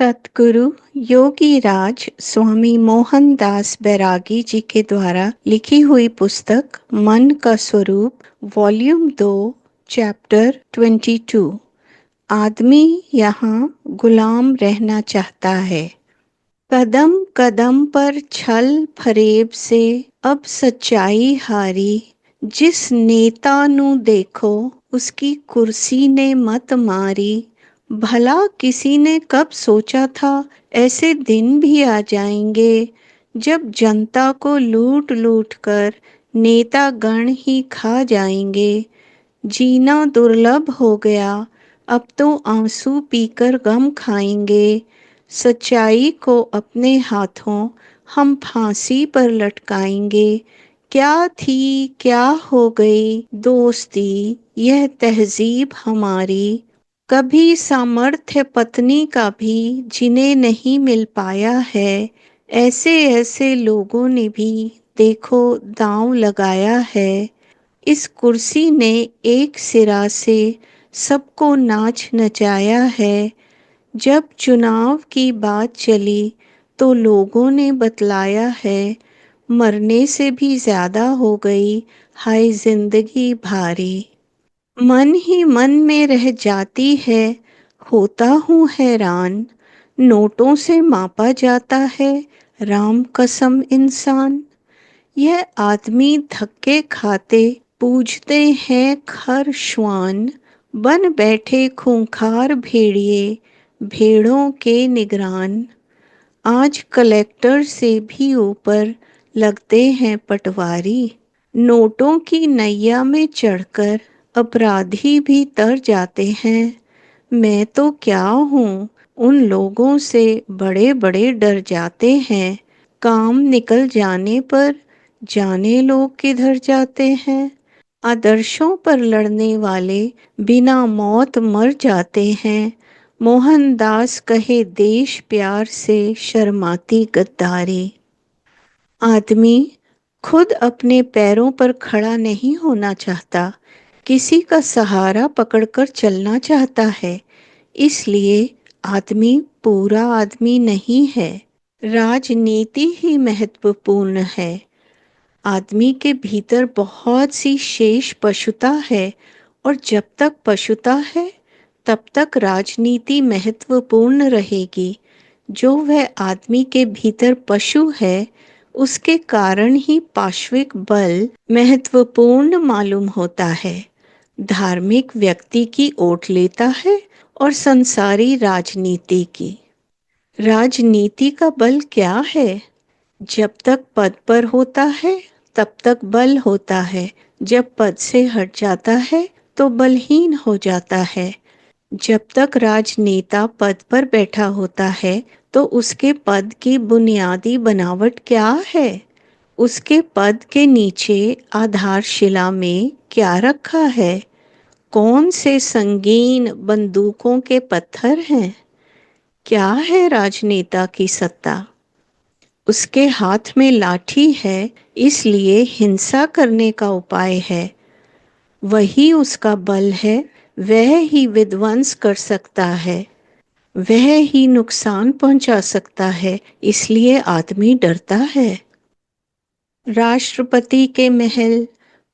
सतगुरु योगी राज स्वामी मोहनदास बैरागी जी के द्वारा लिखी हुई पुस्तक मन का स्वरूप वॉल्यूम 2 चैप्टर 22। आदमी यहाँ गुलाम रहना चाहता है। कदम कदम पर छल फरेब से अब सच्चाई हारी। जिस नेता नू देखो उसकी कुर्सी ने मत मारी। भला किसी ने कब सोचा था ऐसे दिन भी आ जाएंगे जब जनता को लूट लूट कर नेता गण ही खा जाएंगे। जीना दुर्लभ हो गया, अब तो आंसू पीकर गम खाएंगे। सच्चाई को अपने हाथों हम फांसी पर लटकाएंगे। क्या थी क्या हो गई दोस्ती यह तहजीब हमारी। कभी सामर्थ्य पत्नी का भी जिन्हें नहीं मिल पाया है। ऐसे ऐसे लोगों ने भी देखो दांव लगाया है। इस कुर्सी ने एक सिरा से सबको नाच नचाया है। जब चुनाव की बात चली तो लोगों ने बतलाया है। मरने से भी ज्यादा हो गई हाय जिंदगी भारी। मन ही मन में रह जाती है, होता हूँ हैरान। नोटों से मापा जाता है राम कसम इंसान। यह आदमी धक्के खाते पूजते हैं खर श्वान। बन बैठे खूंखार भेड़िए भेड़ों के निगरान। आज कलेक्टर से भी ऊपर लगते हैं पटवारी। नोटों की नैया में चढ़कर अपराधी भी तर जाते हैं। मैं तो क्या हूँ उन लोगों से बड़े बड़े डर जाते हैं। काम निकल जाने पर जाने लोग किधर जाते हैं। आदर्शों पर लड़ने वाले बिना मौत मर जाते हैं। मोहनदास कहे देश प्यार से शर्माती गद्दारी। आदमी खुद अपने पैरों पर खड़ा नहीं होना चाहता, किसी का सहारा पकड़कर चलना चाहता है। इसलिए आदमी पूरा आदमी नहीं है। राजनीति ही महत्वपूर्ण है। आदमी के भीतर बहुत सी शेष पशुता है और जब तक पशुता है तब तक राजनीति महत्वपूर्ण रहेगी। जो वह आदमी के भीतर पशु है उसके कारण ही पाश्विक बल महत्वपूर्ण मालूम होता है। धार्मिक व्यक्ति की ओट लेता है और संसारी राजनीति की। राजनीति का बल क्या है? जब तक पद पर होता है तब तक बल होता है। जब पद से हट जाता है तो बलहीन हो जाता है। जब तक राजनेता पद पर बैठा होता है तो उसके पद की बुनियादी बनावट क्या है? उसके पद के नीचे आधारशिला में क्या रखा है? कौन से संगीन बंदूकों के पत्थर हैं? क्या है राजनेता की सत्ता? उसके हाथ में लाठी है, इसलिए हिंसा करने का उपाय है। वही उसका बल है, वह ही विध्वंस कर सकता है, वह ही नुकसान पहुंचा सकता है, इसलिए आदमी डरता है। राष्ट्रपति के महल,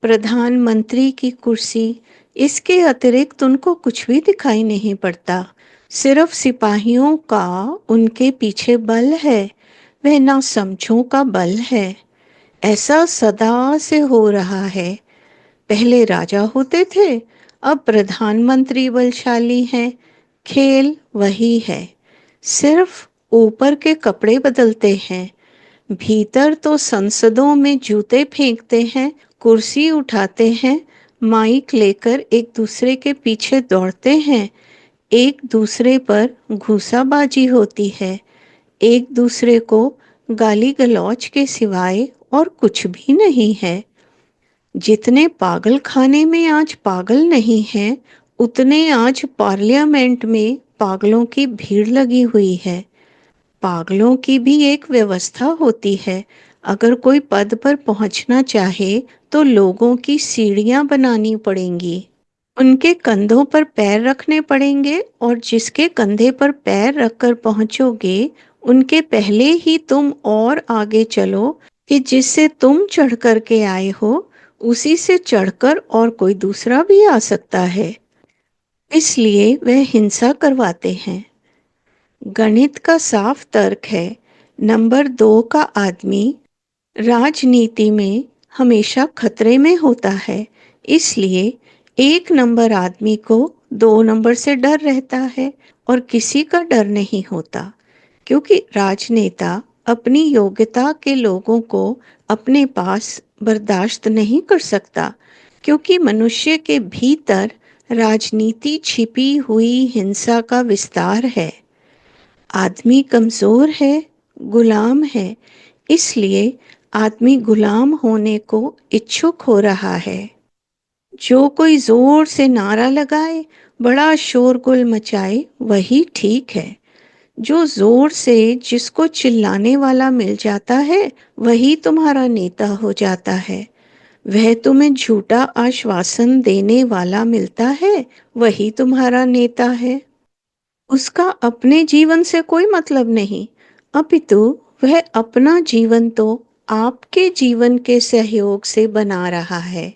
प्रधानमंत्री की कुर्सी, इसके अतिरिक्त उनको कुछ भी दिखाई नहीं पड़ता। सिर्फ सिपाहियों का उनके पीछे बल है, वह ना समझों का बल है। ऐसा सदा से हो रहा है। पहले राजा होते थे, अब प्रधानमंत्री बलशाली हैं। खेल वही है, सिर्फ ऊपर के कपड़े बदलते हैं। भीतर तो संसदों में जूते फेंकते हैं, कुर्सी उठाते हैं, माइक लेकर एक दूसरे के पीछे दौड़ते हैं। एक दूसरे पर घूसाबाजी होती है, एक दूसरे को गाली गलौज के सिवाय और कुछ भी नहीं है। जितने पागल खाने में आज पागल नहीं हैं, उतने आज पार्लियामेंट में पागलों की भीड़ लगी हुई है। पागलों की भी एक व्यवस्था होती है। अगर कोई पद पर पहुंचना चाहे तो लोगों की सीढ़ियां बनानी पड़ेंगी। उनके कंधों पर पैर रखने पड़ेंगे और जिसके कंधे पर पैर रखकर पहुंचोगे, उनके पहले ही तुम और आगे चलो कि जिससे तुम चढ़ कर के आए हो, उसी से चढ़कर और कोई दूसरा भी आ सकता है। इसलिए वह हिंसा करवाते हैं। गणित का साफ तर्क है, नंबर 2 का आदमी राजनीति में हमेशा खतरे में होता है। इसलिए 1 नंबर आदमी को 2 नंबर से डर रहता है और किसी का डर नहीं होता, क्योंकि राजनेता अपनी योग्यता के लोगों को अपने पास बर्दाश्त नहीं कर सकता, क्योंकि मनुष्य के भीतर राजनीति छिपी हुई हिंसा का विस्तार है। आदमी कमजोर है, गुलाम है, इसलिए आदमी गुलाम होने को इच्छुक हो रहा है। जो कोई जोर से नारा लगाए, बड़ा शोरगुल मचाए, वही ठीक है। जो जोर से जिसको चिल्लाने वाला मिल जाता है, वही तुम्हारा नेता हो जाता है। वह तुम्हें झूठा आश्वासन देने वाला मिलता है, वही तुम्हारा नेता है। उसका अपने जीवन से कोई मतलब नहीं, अपितु वह अपना जीवन तो आपके जीवन के सहयोग से बना रहा है।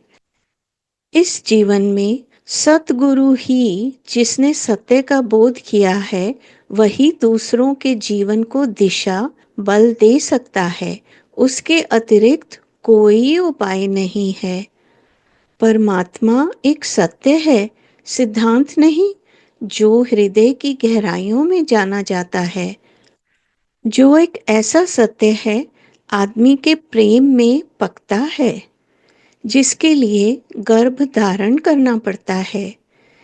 इस जीवन में सतगुरु ही जिसने सत्य का बोध किया है, वही दूसरों के जीवन को दिशा बल दे सकता है। उसके अतिरिक्त कोई उपाय नहीं है। परमात्मा एक सत्य है, सिद्धांत नहीं, जो हृदय की गहराइयों में जाना जाता है। जो एक ऐसा सत्य है, आदमी के प्रेम में पकता है, जिसके लिए गर्भ धारण करना पड़ता है,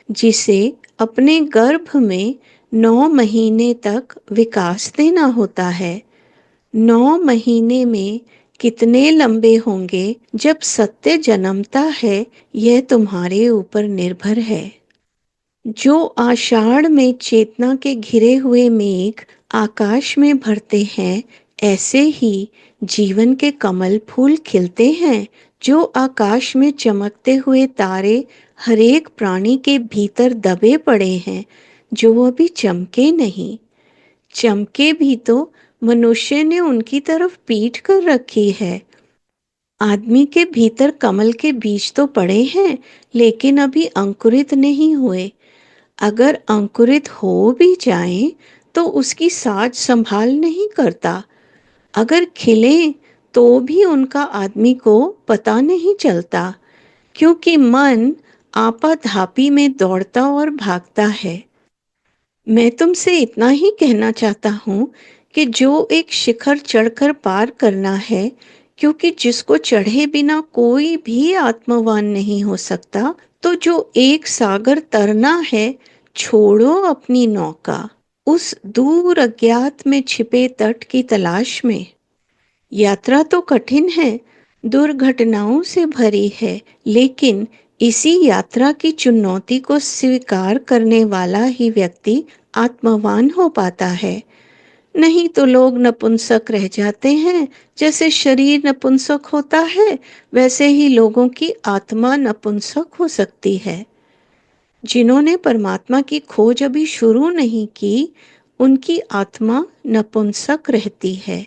जिसे अपने गर्भ में 9 महीने तक विकास देना होता है। 9 महीने में कितने लंबे होंगे जब सत्य जन्मता है, यह तुम्हारे ऊपर निर्भर है। जो आषाढ़ में चेतना के घिरे हुए मेघ आकाश में भरते हैं, ऐसे ही जीवन के कमल फूल खिलते हैं। जो आकाश में चमकते हुए तारे हरेक प्राणी के भीतर दबे पड़े हैं, जो अभी चमके नहीं। चमके भी तो मनुष्य ने उनकी तरफ पीठ कर रखी है। आदमी के भीतर कमल के बीज तो पड़े हैं, लेकिन अभी अंकुरित नहीं हुए। अगर अंकुरित हो भी जाएं, तो उसकी साज संभाल नहीं करता। अगर खिले तो भी उनका आदमी को पता नहीं चलता, क्योंकि मन आपाधापी में दौड़ता और भागता है। मैं तुमसे इतना ही कहना चाहता हूँ कि जो एक शिखर चढ़कर पार करना है, क्योंकि जिसको चढ़े बिना कोई भी आत्मवान नहीं हो सकता, तो जो एक सागर तरना है, छोड़ो अपनी नौका उस दूर अज्ञात में छिपे तट की तलाश में। यात्रा तो कठिन है, दुर्घटनाओं से भरी है, लेकिन इसी यात्रा की चुनौती को स्वीकार करने वाला ही व्यक्ति आत्मवान हो पाता है। नहीं तो लोग नपुंसक रह जाते हैं। जैसे शरीर नपुंसक होता है, वैसे ही लोगों की आत्मा नपुंसक हो सकती है। जिन्होंने परमात्मा की खोज अभी शुरू नहीं की, उनकी आत्मा नपुंसक रहती है,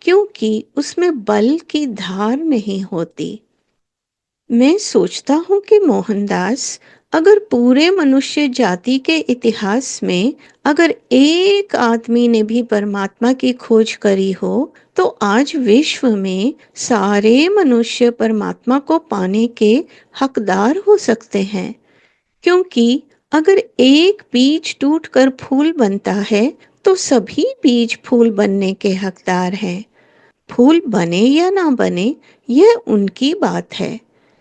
क्योंकि उसमें बल की धार नहीं होती। मैं सोचता हूँ कि मोहनदास, अगर पूरे मनुष्य जाति के इतिहास में अगर एक आदमी ने भी परमात्मा की खोज करी हो, तो आज विश्व में सारे मनुष्य परमात्मा को पाने के हकदार हो सकते हैं। क्योंकि अगर एक बीज टूटकर फूल बनता है, तो सभी बीज फूल बनने के हकदार हैं। फूल बने या ना बने, यह उनकी बात है,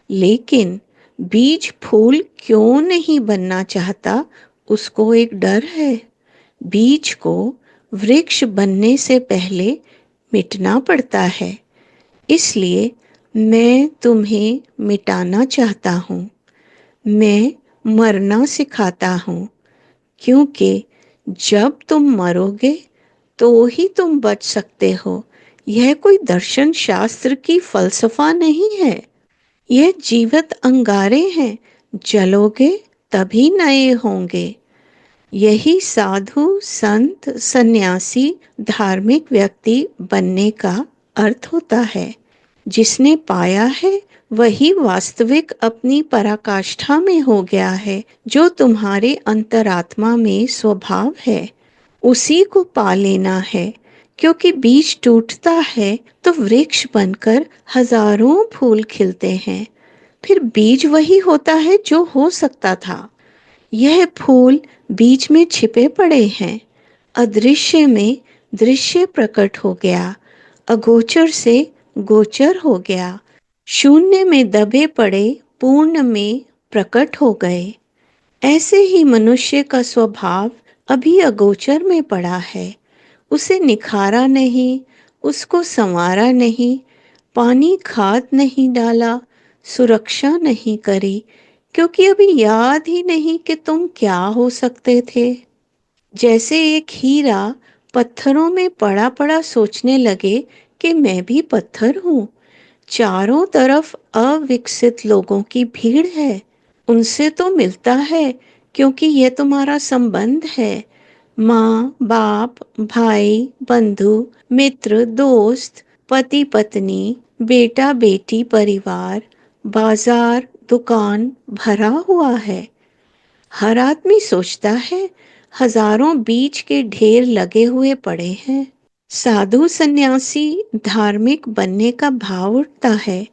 लेकिन बीज फूल क्यों नहीं बनना चाहता, उसको एक डर है। बीज को वृक्ष बनने से पहले मिटना पड़ता है। इसलिए मैं तुम्हें मिटाना चाहता हूँ। मैं मरना सिखाता हूँ, क्योंकि जब तुम मरोगे तो ही तुम बच सकते हो। यह कोई दर्शन शास्त्र की फलसफा नहीं है। यह जीवित अंगारे हैं, जलोगे तभी नए होंगे। यही साधु, संत, सन्यासी, धार्मिक व्यक्ति बनने का अर्थ होता है। जिसने पाया है वही वास्तविक अपनी पराकाष्ठा में हो गया है। जो तुम्हारे अंतरात्मा में स्वभाव है उसी को पा लेना है। क्योंकि बीज टूटता है तो वृक्ष बनकर हजारों फूल खिलते हैं। फिर बीज वही होता है जो हो सकता था। यह फूल बीच में छिपे पड़े हैं। अदृश्य में दृश्य प्रकट हो गया, अगोचर से गोचर हो गया, शून्य में दबे पड़े पूर्ण में प्रकट हो गए। ऐसे ही मनुष्य का स्वभाव अभी अगोचर में पड़ा है। उसे निखारा नहीं, उसको संवारा नहीं, पानी खाद नहीं डाला, सुरक्षा नहीं करी, क्योंकि अभी याद ही नहीं कि तुम क्या हो सकते थे। जैसे एक हीरा पत्थरों में पड़ा पड़ा सोचने लगे कि मैं भी पत्थर हूँ। चारों तरफ अविकसित लोगों की भीड़ है। उनसे तो मिलता है क्योंकि ये तुम्हारा संबंध है। माँ बाप, भाई बंधु, मित्र दोस्त, पति पत्नी, बेटा बेटी, परिवार, बाजार दुकान भरा हुआ है। हर आदमी सोचता है हजारों बीज के ढेर लगे हुए पड़े हैं। साधु सन्यासी धार्मिक बनने का भाव उठता है।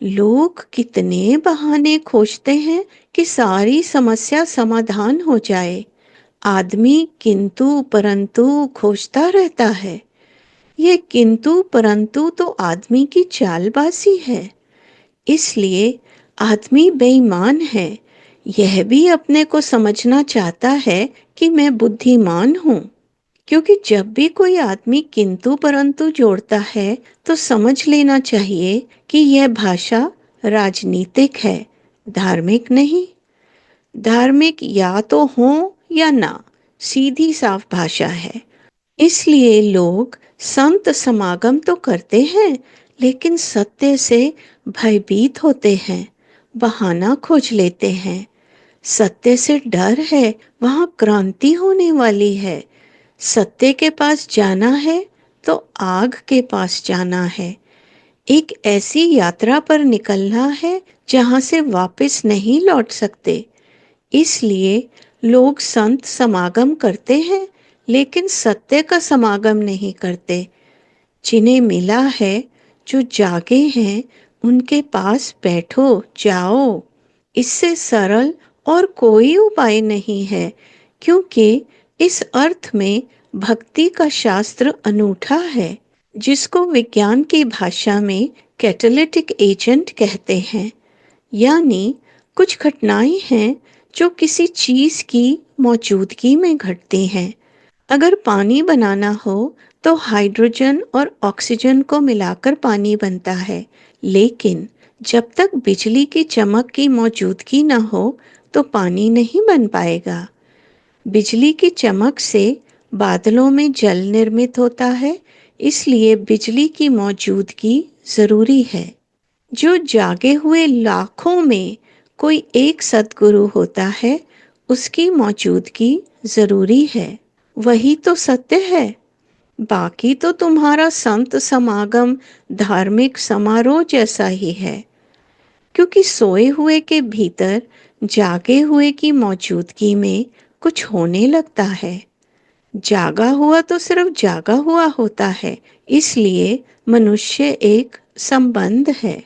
लोग कितने बहाने खोजते हैं कि सारी समस्या समाधान हो जाए। आदमी किंतु परंतु खोजता रहता है। ये किंतु परंतु तो आदमी की चालबाजी है। इसलिए आदमी बेईमान है। यह भी अपने को समझना चाहता है कि मैं बुद्धिमान हूँ। क्योंकि जब भी कोई आदमी किंतु परंतु जोड़ता है तो समझ लेना चाहिए कि यह भाषा राजनीतिक है, धार्मिक नहीं। धार्मिक या तो हो या ना, सीधी साफ भाषा है। इसलिए लोग संत समागम तो करते हैं लेकिन सत्य से भयभीत होते हैं, बहाना खोज लेते हैं। सत्य से डर है, वहां क्रांति होने वाली है। सत्य के पास जाना है तो आग के पास जाना है। एक ऐसी यात्रा पर निकलना है जहां से वापस नहीं लौट सकते। इसलिए लोग संत समागम करते हैं लेकिन सत्य का समागम नहीं करते। जिन्हें मिला है, जो जागे हैं, उनके पास बैठो, जाओ। इससे सरल और कोई उपाय नहीं है, क्योंकि इस अर्थ में भक्ति का शास्त्र अनूठा है, जिसको विज्ञान की भाषा में कैटालिटिक एजेंट कहते हैं। यानी कुछ घटनाएं हैं जो किसी चीज की मौजूदगी में घटती हैं। अगर पानी बनाना हो तो हाइड्रोजन और ऑक्सीजन को मिलाकर पानी बनता है। लेकिन जब तक बिजली की चमक की मौजूदगी न हो तो पानी नहीं बन पाएगा। बिजली की चमक से बादलों में जल निर्मित होता है, इसलिए बिजली की मौजूदगी जरूरी है। जो जागे हुए लाखों में कोई एक सद्गुरु होता है, उसकी मौजूदगी जरूरी है। वही तो सत्य है। बाकी तो तुम्हारा संत समागम धार्मिक समारोह जैसा ही है। क्योंकि सोए हुए के भीतर जागे हुए की मौजूदगी में कुछ होने लगता है। जागा हुआ तो सिर्फ जागा हुआ होता है। इसलिए मनुष्य एक संबंध है।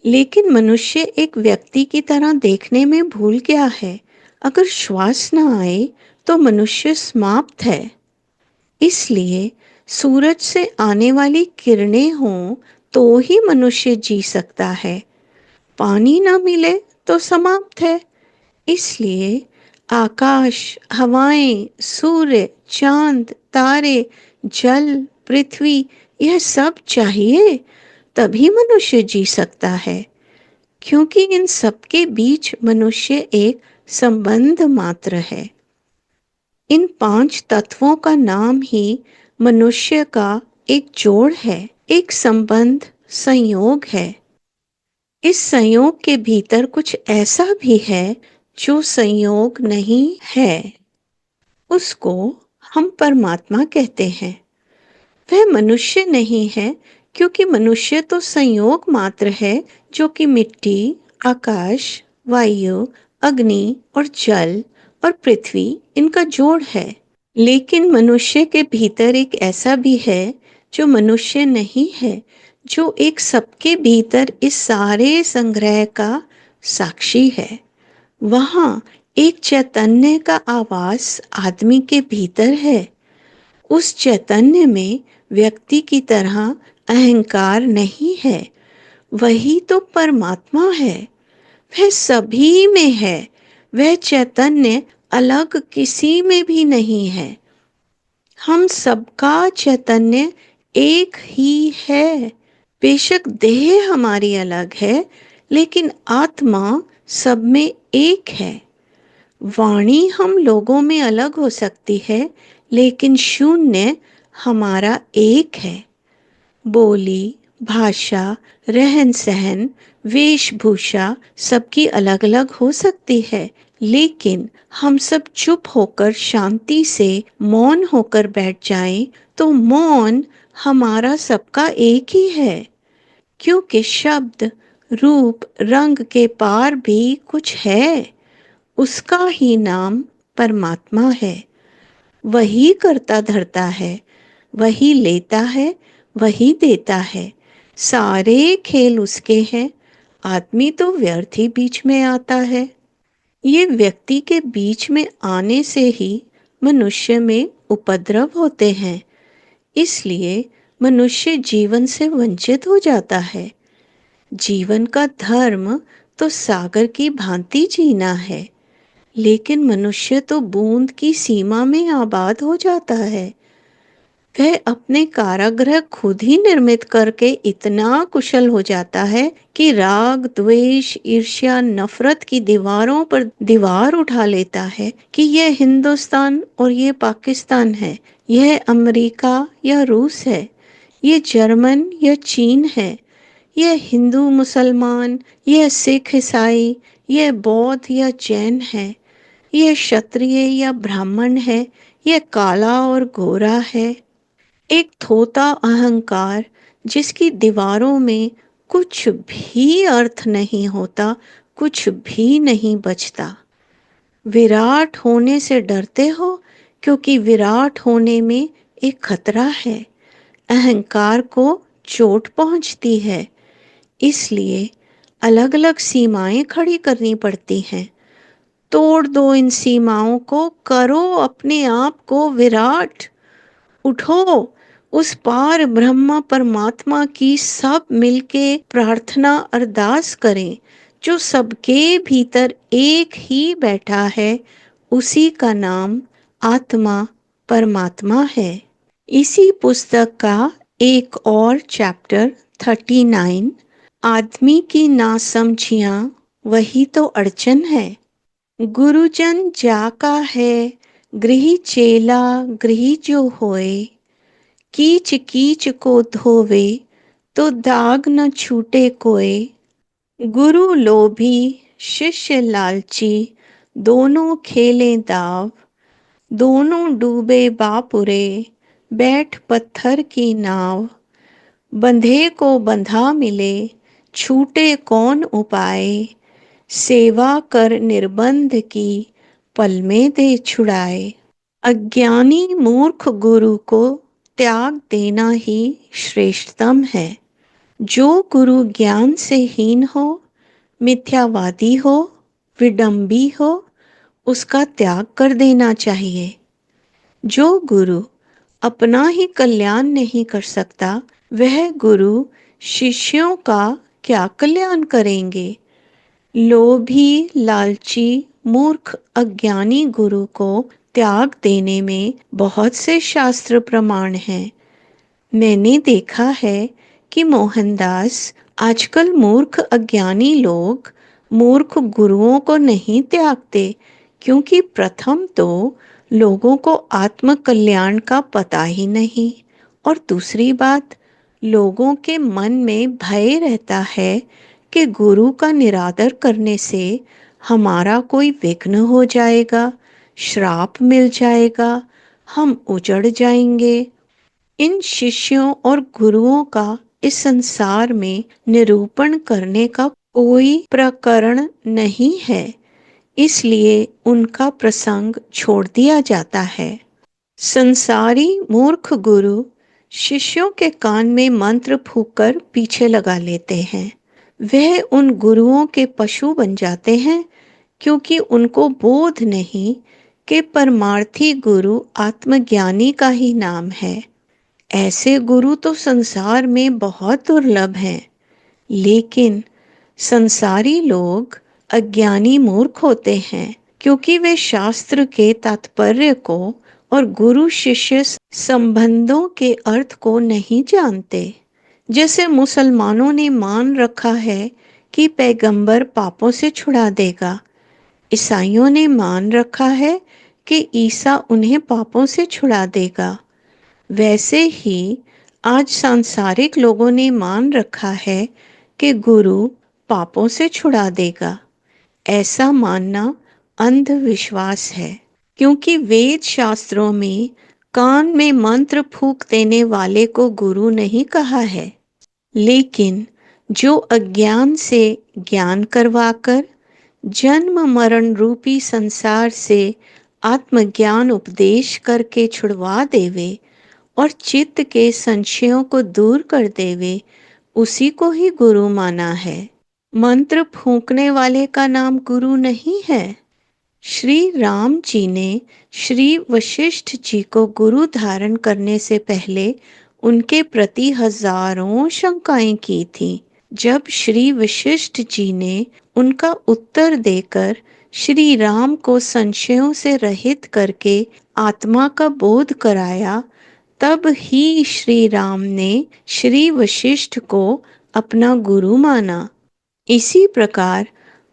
लेकिन मनुष्य एक व्यक्ति की तरह देखने में भूल गया है। अगर श्वास न आए तो मनुष्य समाप्त है। इसलिए सूरज से आने वाली किरणें हों तो ही मनुष्य जी सकता है। पानी ना मिले तो समाप्त है। इसलिए आकाश, हवाएं, सूर्य, चांद, तारे, जल, पृथ्वी, यह सब चाहिए, तभी मनुष्य जी सकता है। क्योंकि इन सबके बीच मनुष्य एक संबंध मात्र है। इन 5 तत्वों का नाम ही मनुष्य का एक जोड़ है, एक संबंध, संयोग है। इस संयोग के भीतर कुछ ऐसा भी है जो संयोग नहीं है, उसको हम परमात्मा कहते हैं। वह मनुष्य नहीं है, क्योंकि मनुष्य तो संयोग मात्र है, जो कि मिट्टी, आकाश, वायु, अग्नि और जल और पृथ्वी, इनका जोड़ है। लेकिन मनुष्य के भीतर एक ऐसा भी है जो मनुष्य नहीं है, जो एक सबके भीतर इस सारे संग्रह का साक्षी है। वहां एक चैतन्य का आवास आदमी के भीतर है। उस चैतन्य में व्यक्ति की तरह अहंकार नहीं है। वही तो परमात्मा है। वह सभी में है। वह चैतन्य अलग किसी में भी नहीं है। हम सबका चैतन्य एक ही है। बेशक देह हमारी अलग है, लेकिन आत्मा सब में एक है। वाणी हम लोगों में अलग हो सकती है, लेकिन शून्य हमारा एक है। बोली, भाषा, रहन सहन, वेशभूषा सबकी अलग अलग हो सकती है, लेकिन हम सब चुप होकर शांति से मौन होकर बैठ जाएं तो मौन हमारा सबका एक ही है। क्योंकि शब्द, रूप, रंग के पार भी कुछ है। उसका ही नाम परमात्मा है। वही करता धरता है, वही लेता है, वही देता है। सारे खेल उसके हैं। आदमी तो व्यर्थ ही बीच में आता है। ये व्यक्ति के बीच में आने से ही मनुष्य में उपद्रव होते हैं। इसलिए मनुष्य जीवन से वंचित हो जाता है। जीवन का धर्म तो सागर की भांति जीना है, लेकिन मनुष्य तो बूंद की सीमा में आबाद हो जाता है। वह अपने कारागृह खुद ही निर्मित करके इतना कुशल हो जाता है कि राग, द्वेष, ईर्ष्या, नफरत की दीवारों पर दीवार उठा लेता है कि यह हिंदुस्तान और ये पाकिस्तान है, यह अमेरिका या रूस है, यह जर्मन या चीन है, यह हिंदू मुसलमान, यह सिख ईसाई, यह बौद्ध या जैन है, यह क्षत्रिय या ब्राह्मण है, यह काला और गोरा है। एक थोथा अहंकार जिसकी दीवारों में कुछ भी अर्थ नहीं होता, कुछ भी नहीं बचता। विराट होने से डरते हो, क्योंकि विराट होने में एक खतरा है। अहंकार को चोट पहुंचती है, इसलिए अलग अलग सीमाएं खड़ी करनी पड़ती हैं। तोड़ दो इन सीमाओं को, करो अपने आप को विराट। उठो, उस पार ब्रह्मा परमात्मा की सब मिलके प्रार्थना अरदास करें, जो सबके भीतर एक ही बैठा है। उसी का नाम आत्मा परमात्मा है। इसी पुस्तक का एक और चैप्टर 39, आदमी की नासमझियाँ वही तो अड़चन है। गुरुजन जाका है, गृही चेला गृही जो होए, कीच कीच को धोवे तो दाग न छूटे कोय। गुरु लोभी शिष्य लालची, दोनों खेलें दाव, दोनों डूबे बापुरे, बैठ पत्थर की नाव। बंधे को बंधा मिले, छूटे कौन उपाय, सेवा कर निर्बंध की, पल में दे छुड़ाए। अज्ञानी मूर्ख गुरु को त्याग देना ही श्रेष्ठतम है। जो गुरु ज्ञान से हीन हो, मिथ्यावादी हो, विडंबी हो, उसका त्याग कर देना चाहिए। जो गुरु अपना ही कल्याण नहीं कर सकता, वह गुरु शिष्यों का क्या कल्याण करेंगे। लोभी, लालची, मूर्ख, अज्ञानी गुरु को त्याग देने में बहुत से शास्त्र प्रमाण हैं। मैंने देखा है कि मोहनदास आजकल मूर्ख अज्ञानी लोग मूर्ख गुरुओं को नहीं त्यागते, क्योंकि प्रथम तो लोगों को आत्म कल्याण का पता ही नहीं, और दूसरी बात, लोगों के मन में भय रहता है कि गुरु का निरादर करने से हमारा कोई विघ्न हो जाएगा, श्राप मिल जाएगा, हम उजड़ जाएंगे। इन शिष्यों और गुरुओं का इस संसार में निरूपण करने का कोई प्रकरण नहीं है, इसलिए उनका प्रसंग छोड़ दिया जाता है। संसारी मूर्ख गुरु शिष्यों के कान में मंत्र फूंककर पीछे लगा लेते हैं। वह उन गुरुओं के पशु बन जाते हैं, क्योंकि उनको बोध नहीं कि परमार्थी गुरु आत्मज्ञानी का ही नाम है। ऐसे गुरु तो संसार में बहुत दुर्लभ हैं, लेकिन संसारी लोग अज्ञानी मूर्ख होते हैं, क्योंकि वे शास्त्र के तात्पर्य को और गुरु शिष्य संबंधों के अर्थ को नहीं जानते। जैसे मुसलमानों ने मान रखा है कि पैगंबर पापों से छुड़ा देगा, ईसाइयों ने मान रखा है कि ईसा उन्हें पापों से छुड़ा देगा, वैसे ही आज सांसारिक लोगों ने मान रखा है कि गुरु पापों से छुड़ा देगा। ऐसा मानना अंधविश्वास है, क्योंकि वेद शास्त्रों में कान में मंत्र फूंक देने वाले को गुरु नहीं कहा है, लेकिन जो अज्ञान से ज्ञान करवाकर जन्म मरण रूपी संसार से आत्मज्ञान उपदेश करके छुड़वा देवे और चित्त के संशयों को दूर कर देवे, उसी को ही गुरु माना है। मंत्र फूंकने वाले का नाम गुरु नहीं है। श्री राम जी ने श्री वशिष्ठ जी को गुरु धारण करने से पहले उनके प्रति हजारों शंकाएं की थी। जब श्री वशिष्ठ जी ने उनका उत्तर देकर श्री राम को संशयों से रहित करके आत्मा का बोध कराया, तब ही श्री राम ने श्री वशिष्ठ को अपना गुरु माना। इसी प्रकार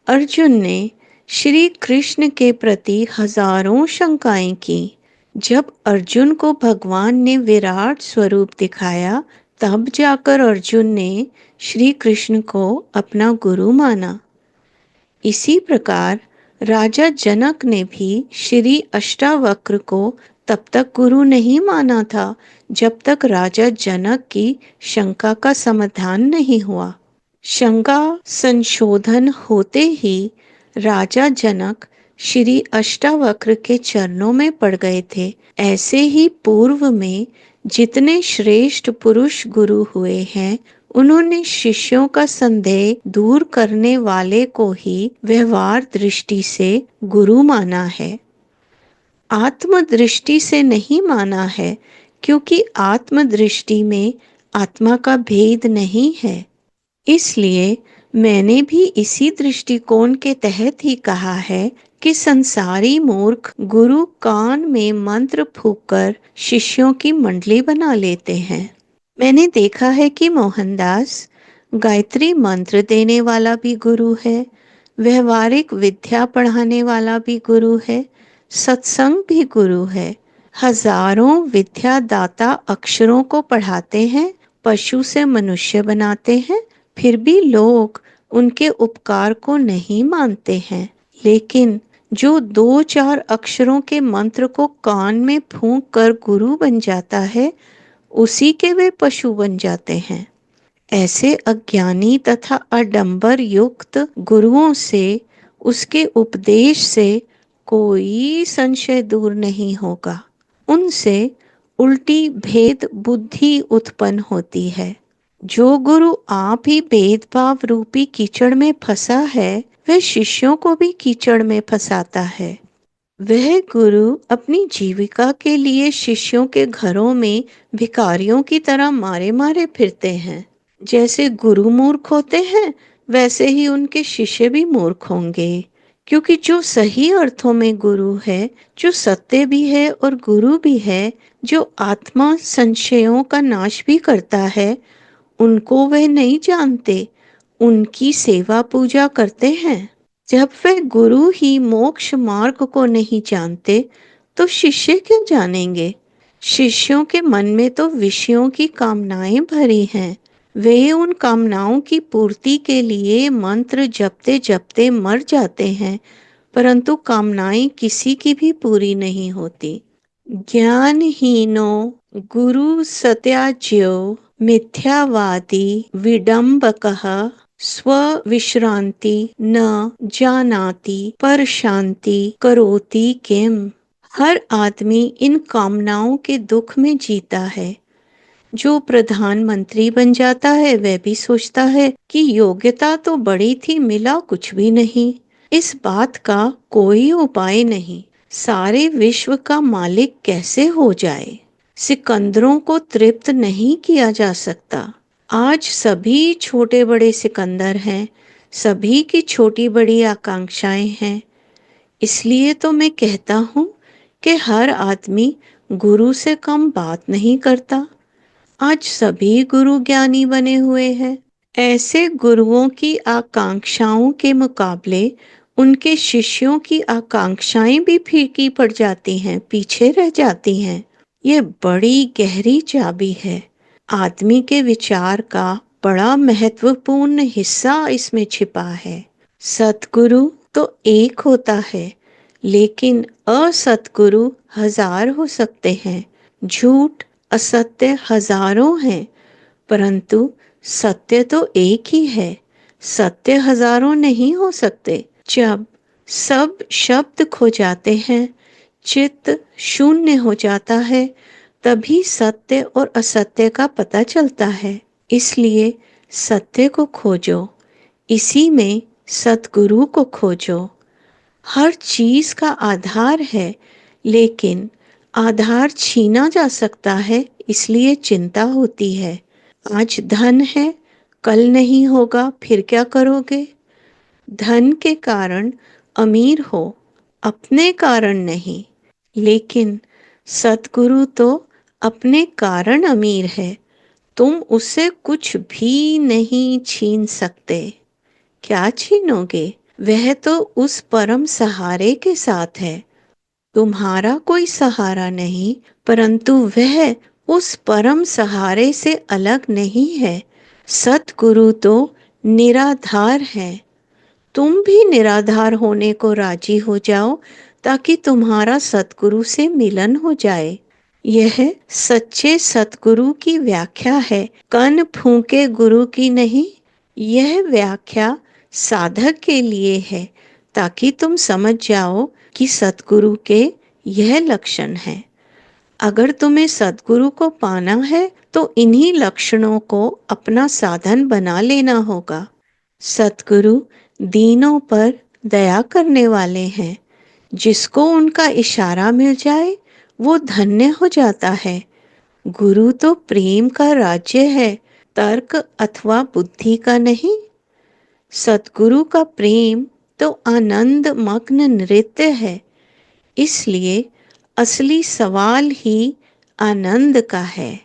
अर्जुन ने श्री कृष्ण के प्रति हजारों शंकाएं की। जब अर्जुन को भगवान ने विराट स्वरूप दिखाया, तब जाकर अर्जुन ने श्री कृष्ण को अपना गुरु माना। इसी प्रकार राजा जनक ने भी श्री अष्टावक्र को तब तक गुरु नहीं माना था, जब तक राजा जनक की शंका का समाधान नहीं हुआ। शंका संशोधन होते ही राजा जनक श्री अष्टावक्र के चरणों में पड़ गए थे। ऐसे ही पूर्व में जितने श्रेष्ठ पुरुष गुरु हुए हैं, उन्होंने शिष्यों का संदेह दूर करने वाले को ही व्यवहार दृष्टि से गुरु माना है, आत्मदृष्टि से नहीं माना है, क्योंकि आत्मदृष्टि में आत्मा का भेद नहीं है। इसलिए मैंने भी इसी दृष्टिकोण के तहत ही कहा है कि संसारी मूर्ख गुरु कान में मंत्र फूंककर शिष्यों की मंडली बना लेते हैं। मैंने देखा है कि मोहनदास गायत्री मंत्र देने वाला भी गुरु है, व्यवहारिक विद्या पढ़ाने वाला भी गुरु है, सत्संग भी गुरु है। हजारों विद्यादाता अक्षरों को पढ़ाते हैं, पशु से मनुष्य बनाते हैं, फिर भी लोग उनके उपकार को नहीं मानते हैं। लेकिन जो 2-4 अक्षरों के मंत्र को कान में फूंक कर गुरु बन जाता है, उसी के वे पशु बन जाते हैं। ऐसे अज्ञानी तथा अडंबर युक्त गुरुओं से, उसके उपदेश से कोई संशय दूर नहीं होगा। उनसे उल्टी भेद बुद्धि उत्पन्न होती है। जो गुरु आप ही भेदभाव रूपी कीचड़ में फंसा है, वह शिष्यों को भी कीचड़ में फंसाता है। वह गुरु अपनी जीविका के लिए शिष्यों के घरों में भिखारियों की तरह मारे मारे फिरते हैं। जैसे गुरु मूर्ख होते हैं, वैसे ही उनके शिष्य भी मूर्ख होंगे, क्योंकि जो सही अर्थों में गुरु है, जो सत्य भी है और गुरु भी है, जो आत्मा संशयों का नाश भी करता है, उनको वह नहीं जानते, उनकी सेवा पूजा करते हैं। जब वे गुरु ही मोक्ष मार्ग को नहीं जानते, तो शिष्य क्यों जानेंगे? शिष्यों के मन में तो विषयों की कामनाएं भरी हैं। वे उन कामनाओं की पूर्ति के लिए मंत्र जपते जपते मर जाते हैं, परंतु कामनाएं किसी की भी पूरी नहीं होती। ज्ञानहीनो गुरु सत्याज्यो मिथ्यावादी विडम्बकः स्वविश्रांति न जानाति पर शांति करोति किम। हर आदमी इन कामनाओं के दुख में जीता है। जो प्रधानमंत्री बन जाता है वह भी सोचता है कि योग्यता तो बड़ी थी, मिला कुछ भी नहीं। इस बात का कोई उपाय नहीं। सारे विश्व का मालिक कैसे हो जाए? सिकंदरों को तृप्त नहीं किया जा सकता। आज सभी छोटे बड़े सिकंदर हैं, सभी की छोटी बड़ी आकांक्षाएं हैं। इसलिए तो मैं कहता हूँ कि हर आदमी गुरु से कम बात नहीं करता। आज सभी गुरु ज्ञानी बने हुए हैं। ऐसे गुरुओं की आकांक्षाओं के मुकाबले उनके शिष्यों की आकांक्षाएं भी फीकी पड़ जाती हैं, पीछे रह जाती हैं। ये बड़ी गहरी चाबी है। आदमी के विचार का बड़ा महत्वपूर्ण हिस्सा इसमें छिपा है। सतगुरु तो एक होता है, लेकिन असतगुरु हजार हो सकते हैं। झूठ असत्य हजारों हैं, परंतु सत्य तो एक ही है। सत्य हजारों नहीं हो सकते। जब सब शब्द खो जाते हैं, चित्त शून्य हो जाता है, तभी सत्य और असत्य का पता चलता है। इसलिए सत्य को खोजो, इसी में सतगुरु को खोजो। हर चीज का आधार है, लेकिन आधार छीना जा सकता है, इसलिए चिंता होती है। आज धन है, कल नहीं होगा, फिर क्या करोगे? धन के कारण अमीर हो, अपने कारण नहीं। लेकिन सतगुरु तो अपने कारण अमीर है, तुम उससे कुछ भी नहीं छीन सकते। क्या छीनोगे? वह तो उस परम सहारे के साथ है। तुम्हारा कोई सहारा नहीं, परंतु वह उस परम सहारे से अलग नहीं है। सतगुरु तो निराधार है। तुम भी निराधार होने को राजी हो जाओ, ताकि तुम्हारा सतगुरु से मिलन हो जाए। यह सच्चे सतगुरु की व्याख्या है, कन फूके गुरु की नहीं। यह व्याख्या साधक के लिए है, ताकि तुम समझ जाओ कि सतगुरु के यह लक्षण है। अगर तुम्हें सतगुरु को पाना है तो इन्हीं लक्षणों को अपना साधन बना लेना होगा। सतगुरु दीनों पर दया करने वाले हैं। जिसको उनका इशारा मिल जाए वो धन्य हो जाता है। गुरु तो प्रेम का राज्य है, तर्क अथवा बुद्धि का नहीं। सतगुरु का प्रेम तो आनंद मग्न नृत्य है। इसलिए असली सवाल ही आनंद का है।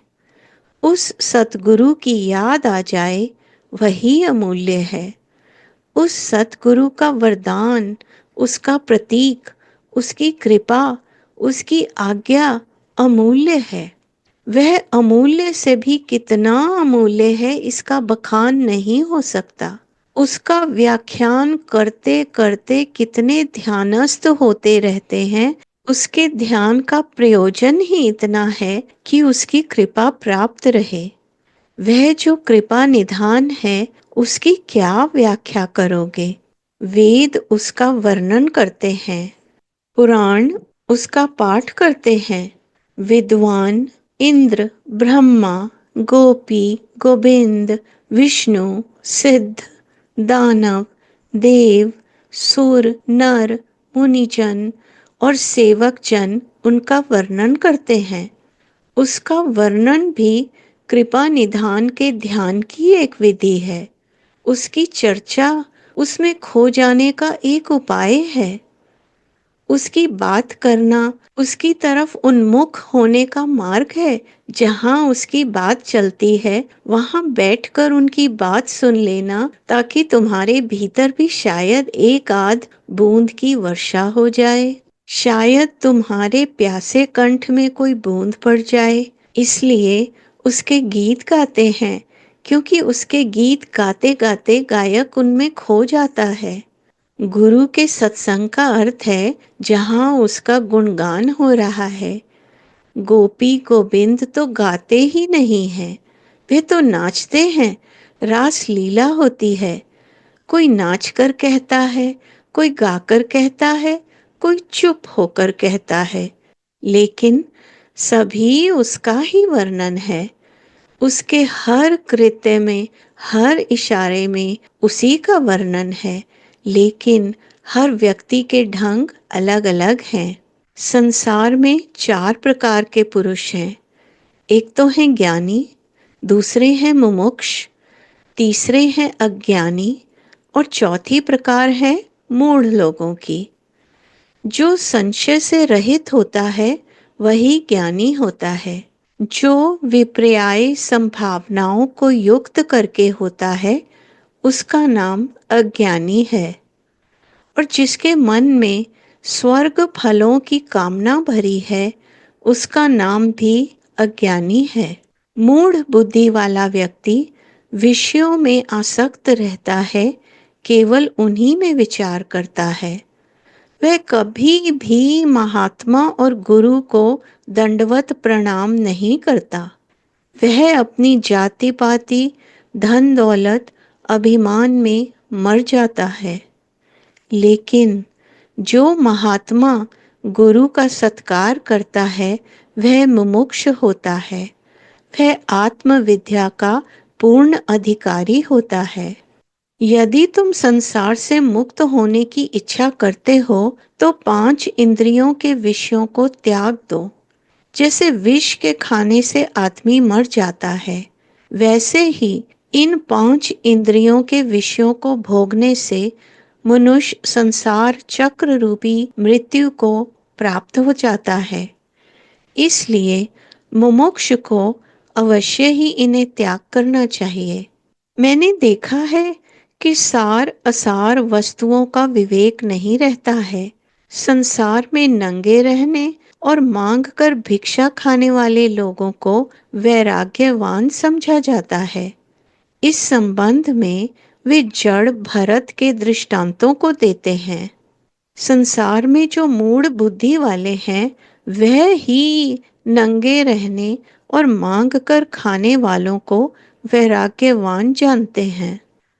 उस सतगुरु की याद आ जाए, वही अमूल्य है। उस सतगुरु का वरदान, उसका प्रतीक, उसकी कृपा, उसकी आज्ञा अमूल्य है। वह अमूल्य से भी कितना अमूल्य है, इसका बखान नहीं हो सकता। उसका व्याख्यान करते करते कितने ध्यानस्थ होते रहते हैं। उसके ध्यान का प्रयोजन ही इतना है कि उसकी कृपा प्राप्त रहे। वह जो कृपा निधान है, उसकी क्या व्याख्या करोगे? वेद उसका वर्णन करते हैं, पुराण उसका पाठ करते हैं। विद्वान इंद्र, ब्रह्मा, गोपी, गोविंद, विष्णु, सिद्ध, दानव, देव, सुर, नर, मुनिजन और सेवक जन उनका वर्णन करते हैं। उसका वर्णन भी कृपा निधान के ध्यान की एक विधि है। उसकी चर्चा उसमें खो जाने का एक उपाय है। उसकी बात करना उसकी तरफ उन्मुख होने का मार्ग है। जहाँ उसकी बात चलती है, वहाँ बैठकर उनकी बात सुन लेना, ताकि तुम्हारे भीतर भी शायद एक आध बूंद की वर्षा हो जाए। शायद तुम्हारे प्यासे कंठ में कोई बूंद पड़ जाए। इसलिए उसके गीत गाते हैं क्योंकि उसके गीत गाते गाते गायक उनमें खो जाता है। गुरु के सत्संग का अर्थ है जहाँ उसका गुणगान हो रहा है। गोपी गोविंद तो गाते ही नहीं हैं, वे तो नाचते हैं। रास लीला होती है। कोई नाच कर कहता है, कोई गाकर कहता है, कोई चुप होकर कहता है, लेकिन सभी उसका ही वर्णन है। उसके हर कृत्य में, हर इशारे में उसी का वर्णन है, लेकिन हर व्यक्ति के ढंग अलग अलग हैं। संसार में चार प्रकार के पुरुष हैं। एक तो हैं ज्ञानी, दूसरे हैं मुमुक्ष, तीसरे हैं अज्ञानी और चौथी प्रकार है मूढ़ लोगों की। जो संशय से रहित होता है वही ज्ञानी होता है। जो विपर्याय संभावनाओं को युक्त करके होता है उसका नाम अज्ञानी है। और जिसके मन में स्वर्ग फलों की कामना भरी है उसका नाम भी अज्ञानी है। मूढ़ बुद्धि वाला व्यक्ति विषयों में आसक्त रहता है, केवल उन्हीं में विचार करता है। वह कभी भी महात्मा और गुरु को दंडवत प्रणाम नहीं करता। वह अपनी जाति पाति, धन दौलत, अभिमान में मर जाता है। लेकिन जो महात्मा गुरु का सत्कार करता है वह मुमुक्ष होता है। वह आत्मविद्या का पूर्ण अधिकारी होता है। यदि तुम संसार से मुक्त होने की इच्छा करते हो तो 5 इंद्रियों के विषयों को त्याग दो। जैसे विष के खाने से आदमी मर जाता है, वैसे ही इन 5 इंद्रियों के विषयों को भोगने से मनुष्य संसार चक्र रूपी मृत्यु को प्राप्त हो जाता है। इसलिए मुमुक्ष को अवश्य ही इन्हें त्याग करना चाहिए। मैंने देखा है कि सार असार वस्तुओं का विवेक नहीं रहता है। संसार में नंगे रहने और मांग कर भिक्षा खाने वाले लोगों को वैराग्यवान समझा जाता है। इस संबंध में वे जड़ भरत के दृष्टांतों को देते हैं। संसार में जो मूढ़ बुद्धि वाले हैं वह ही नंगे रहने और मांग कर खाने वालों को वैराग्यवान जानते हैं।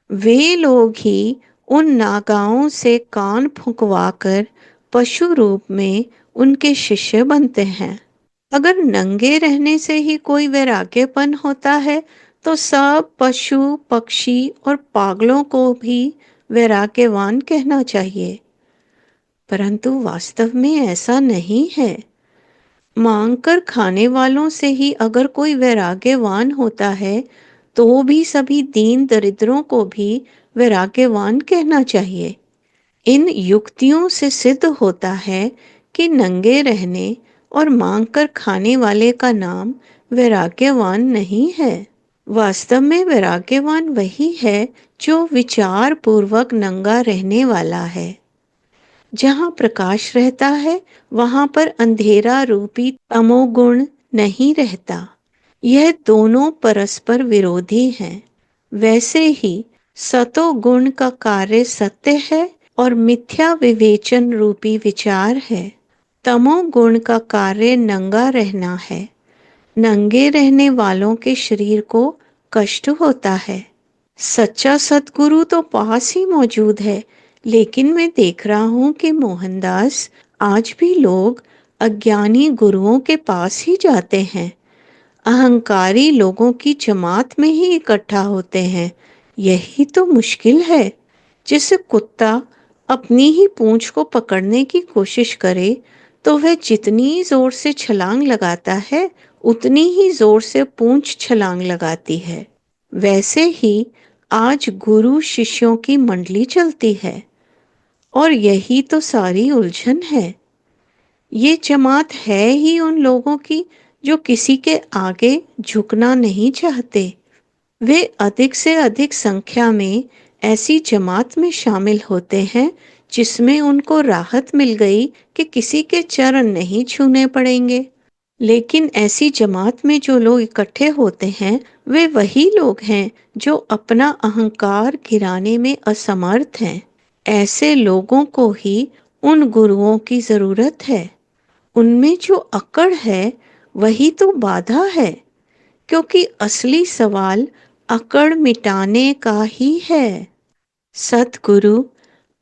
वे लोग ही उन नागाओं से कान फुंकवाकर पशु रूप में उनके शिष्य बनते हैं। अगर नंगे रहने से ही कोई वैराग्यपन होता है तो सब पशु पक्षी और पागलों को भी वैराग्यवान कहना चाहिए, परंतु वास्तव में ऐसा नहीं है। मांग कर खाने वालों से ही अगर कोई वैराग्यवान होता है तो भी सभी दीन दरिद्रों को भी वैराग्यवान कहना चाहिए। इन युक्तियों से सिद्ध होता है कि नंगे रहने और मांग कर खाने वाले का नाम वैराग्यवान नहीं है। वास्तव में वैराग्यवान वही है जो विचार पूर्वक नंगा रहने वाला है। जहाँ प्रकाश रहता है वहाँ पर अंधेरा रूपी तमोगुण नहीं रहता। यह दोनों परस्पर विरोधी हैं। वैसे ही सतोगुण का कार्य सत्य है और मिथ्या विवेचन रूपी विचार है। तमोगुण का कार्य नंगा रहना है। नंगे रहने वालों के शरीर को कष्ट होता है। सच्चा सतगुरु तो पास ही मौजूद है, लेकिन मैं देख रहा हूँ कि मोहनदास आज भी लोग अज्ञानी गुरुओं के पास ही जाते हैं। अहंकारी लोगों की जमात में ही इकट्ठा होते हैं। यही तो मुश्किल है। जैसे कुत्ता अपनी ही पूंछ को पकड़ने की कोशिश करे तो वह जितनी जोर से छलांग लगाता है उतनी ही जोर से पूंछ छलांग लगाती है। वैसे ही आज गुरु शिष्यों की मंडली चलती है और यही तो सारी उलझन है। ये जमात है ही उन लोगों की जो किसी के आगे झुकना नहीं चाहते। वे अधिक से अधिक संख्या में ऐसी जमात में शामिल होते हैं जिसमें उनको राहत मिल गई कि किसी के चरण नहीं छूने पड़ेंगे। लेकिन ऐसी जमात में जो लोग इकट्ठे होते हैं वे वही लोग हैं जो अपना अहंकार गिराने में असमर्थ हैं। ऐसे लोगों को ही उन गुरुओं की जरूरत है। उनमें जो अकड़ है वही तो बाधा है, क्योंकि असली सवाल अकड़ मिटाने का ही है। सतगुरु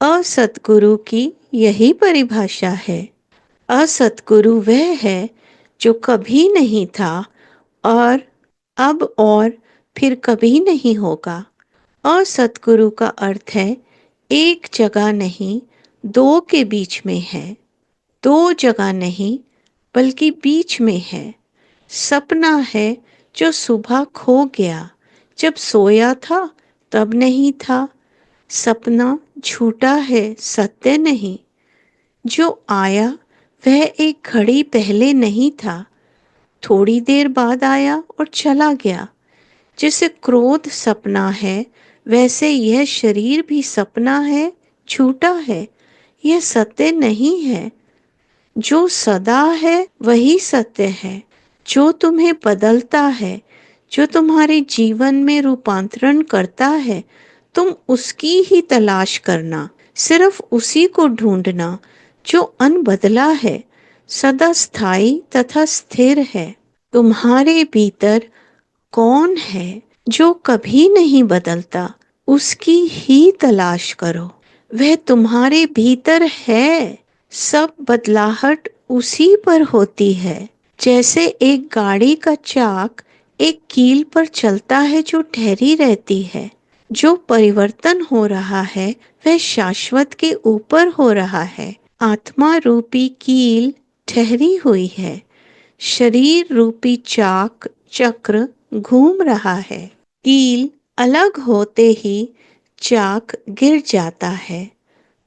असतगुरु की यही परिभाषा है। असतगुरु वह है जो कभी नहीं था और अब और फिर कभी नहीं होगा। असतगुरु का अर्थ है एक जगह नहीं, दो के बीच में है। दो जगह नहीं बल्कि बीच में है। सपना है जो सुबह खो गया, जब सोया था तब नहीं था। सपना झूठा है, सत्य नहीं। जो आया वह एक घड़ी पहले नहीं था, थोड़ी देर बाद आया और चला गया। जैसे क्रोध सपना है वैसे यह शरीर भी सपना है, झूठा है, यह सत्य नहीं है। जो सदा है वही सत्य है। जो तुम्हें बदलता है, जो तुम्हारे जीवन में रूपांतरण करता है, तुम उसकी ही तलाश करना, सिर्फ उसी को ढूंढना जो अनबदला है, सदा स्थायी तथा स्थिर है। तुम्हारे भीतर कौन है जो कभी नहीं बदलता, उसकी ही तलाश करो। वह तुम्हारे भीतर है। सब बदलाहट उसी पर होती है। जैसे एक गाड़ी का चाक एक कील पर चलता है जो ठहरी रहती है। जो परिवर्तन हो रहा है वह शाश्वत के ऊपर हो रहा है। आत्मा रूपी कील ठहरी हुई है। शरीर रूपी चाक चक्र घूम रहा है। कील अलग होते ही चाक गिर जाता है।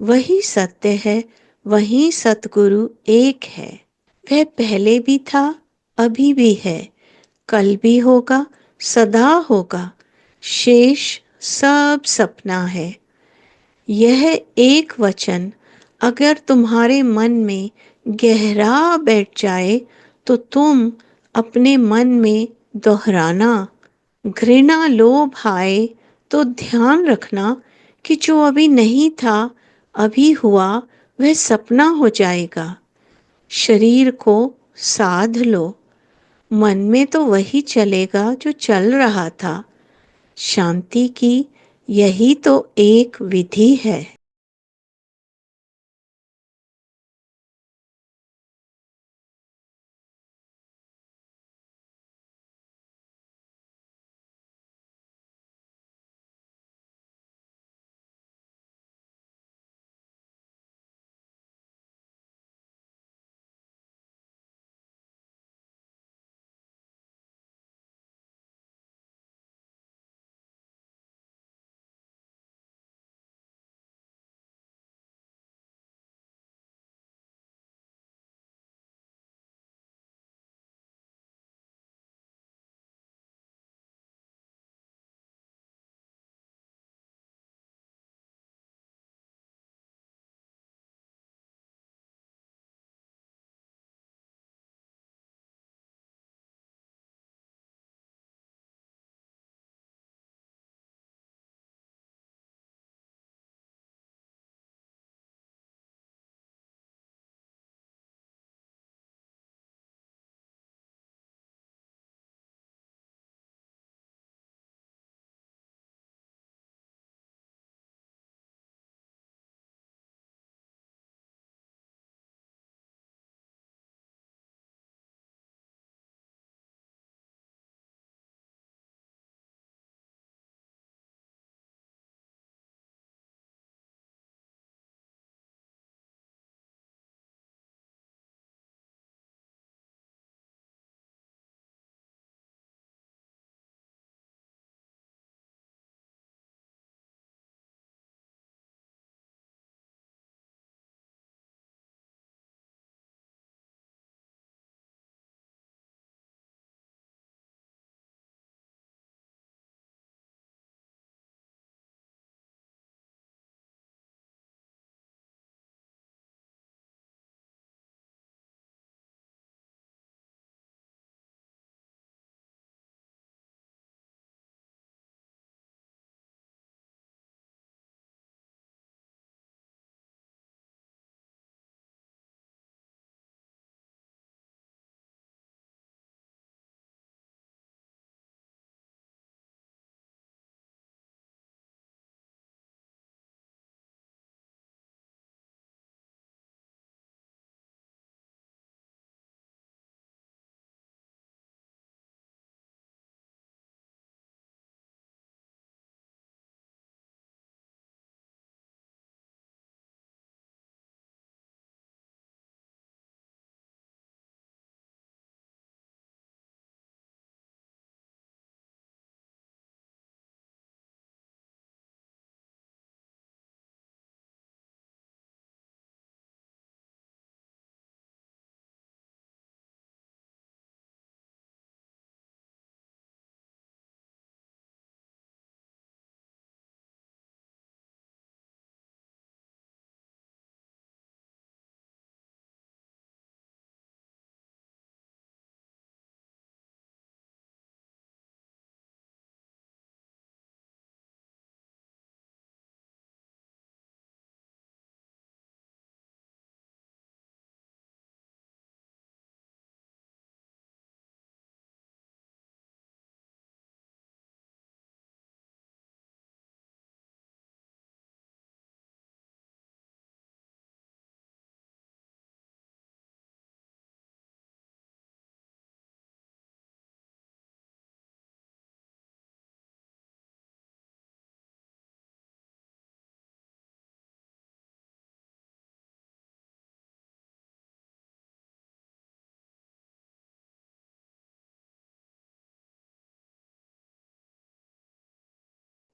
वही सत्य है, वही सतगुरु एक है। वह पहले भी था, अभी भी है, कल भी होगा, सदा होगा। शेष सब सपना है। यह एक वचन अगर तुम्हारे मन में गहरा बैठ जाए तो तुम अपने मन में दोहराना। घृणा लोभ आए तो ध्यान रखना कि जो अभी नहीं था, अभी हुआ, वह सपना हो जाएगा। शरीर को साध लो, मन में तो वही चलेगा जो चल रहा था। शांति की यही तो एक विधि है।